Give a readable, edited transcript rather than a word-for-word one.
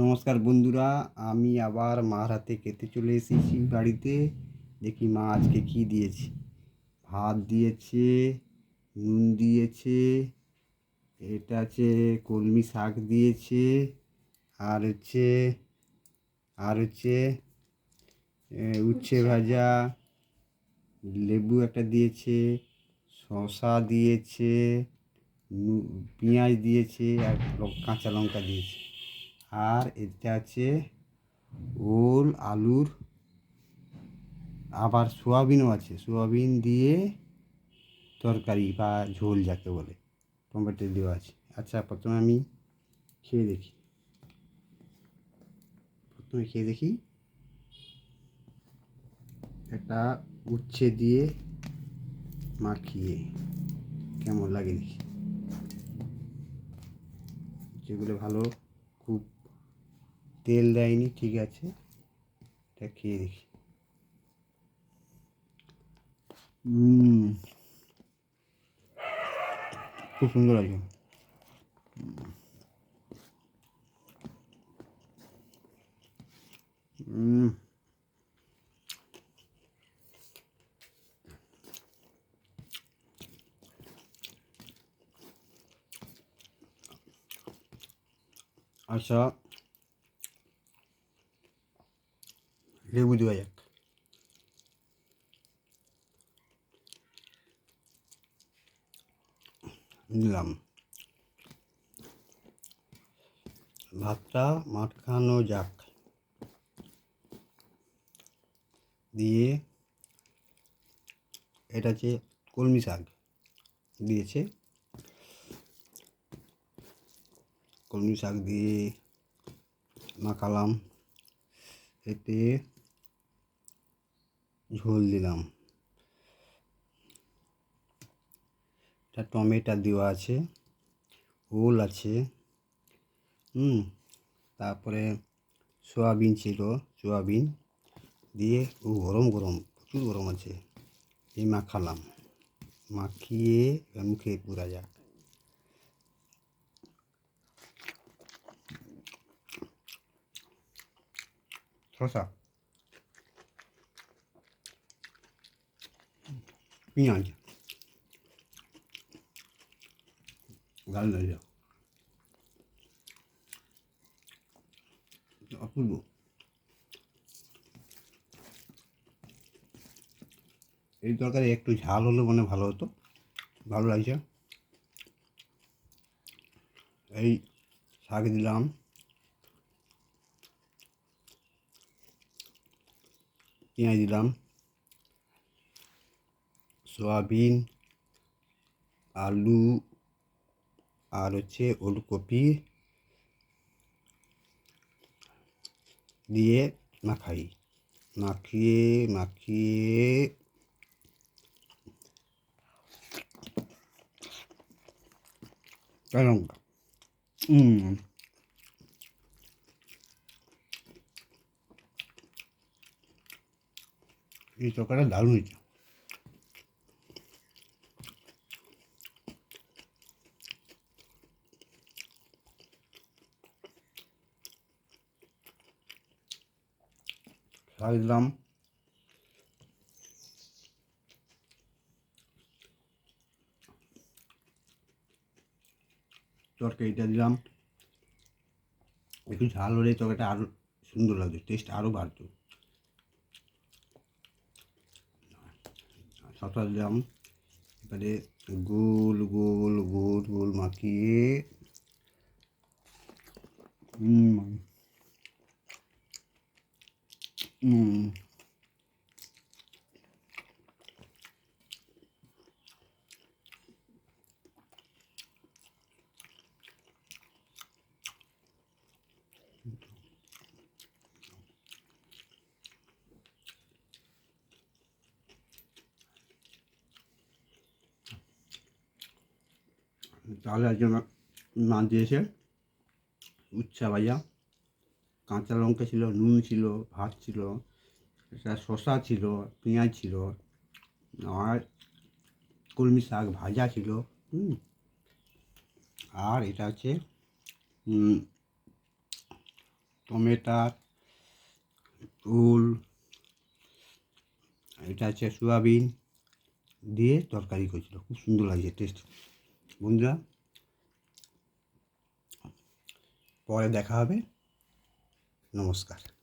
নমস্কার বন্ধুরা, আমি আবার মার হাতে খেতে চলে এসেছি বাড়িতে। দেখি মা আজকে কী দিয়েছে। ভাত দিয়েছে, নুন দিয়েছে, এটা আছে কলমি শাক দিয়েছে, আর হচ্ছে আর হচ্ছে উচ্ছে ভাজা, লেবু একটা দিয়েছে, শসা দিয়েছে, পেঁয়াজ দিয়েছে, আর কাঁচা লঙ্কা দিয়েছে। আর এটা আছে ওল আলুর, আবার সোয়াবিনও আছে, সোয়াবিন দিয়ে তরকারি বা ঝোল যাকে বলে, টমেটো দেওয়া আছে। আচ্ছা, প্রথমে খেয়ে দেখি একটা উচ্ছে দিয়ে মাখিয়ে কেমন লাগে দেখি। যেগুলো ভালো, খুব তেল দেয়নি, ঠিক আছে, এটা খেয়ে দেখি। খুব সুন্দর আছে। আচ্ছা, লেবু দেওয়া যাক। দিলাম। ভাতটা মাখানো যাক। দিয়ে এটা হচ্ছে কলমি শাক দিয়েছে, কলমি শাক দিয়ে মাখালাম, এতে ঝোল দিলাম, এটা টমেটো দেওয়া আছে, ওল আছে, তারপরে সোয়াবিন ছিল, সোয়াবিন দিয়ে গরম গরম, প্রচুর গরম আছে, এই মাখালাম, মাখিয়ে মুখে পুরা যাক। শসা, পেঁয়াজ, গাল দিয়ে অপূর্ব। এই তরকারি একটু ঝাল হলে মনে ভালো হতো, ভালো লাগছে। এই শাক দিলাম, পেঁয়াজ দিলাম, সোয়াবিন, আলু, আর হচ্ছে ওলকপি দিয়ে মাখিয়ে মাখিয়ে লঙ্কা। এই তরকারিটা দারুণ হয়েছে। শাক দিলাম, তরকারিটা দিলাম, একটু ঝাল হলে তরকারিটা আরও সুন্দর লাগতো, টেস্ট আরও বাড়তো। শসা দিলাম, এবারে গোল গোল গোল গোল মাখিয়ে তাহলে একজন মা দিয়েছে উচ্ছা ভাজা, কাঁচা লঙ্কা ছিল, নুন ছিল, ভাত ছিল, একটা শসা ছিল, পেঁয়াজ ছিল, আর কলমি শাক ভাজা ছিল, আর এটা হচ্ছে টমেটো, ওল, এটা আছে সোয়াবিন দিয়ে তরকারি করেছিল, খুব সুন্দর লাগছে টেস্ট। বন্ধুরা, পরে দেখা হবে, নমস্কার।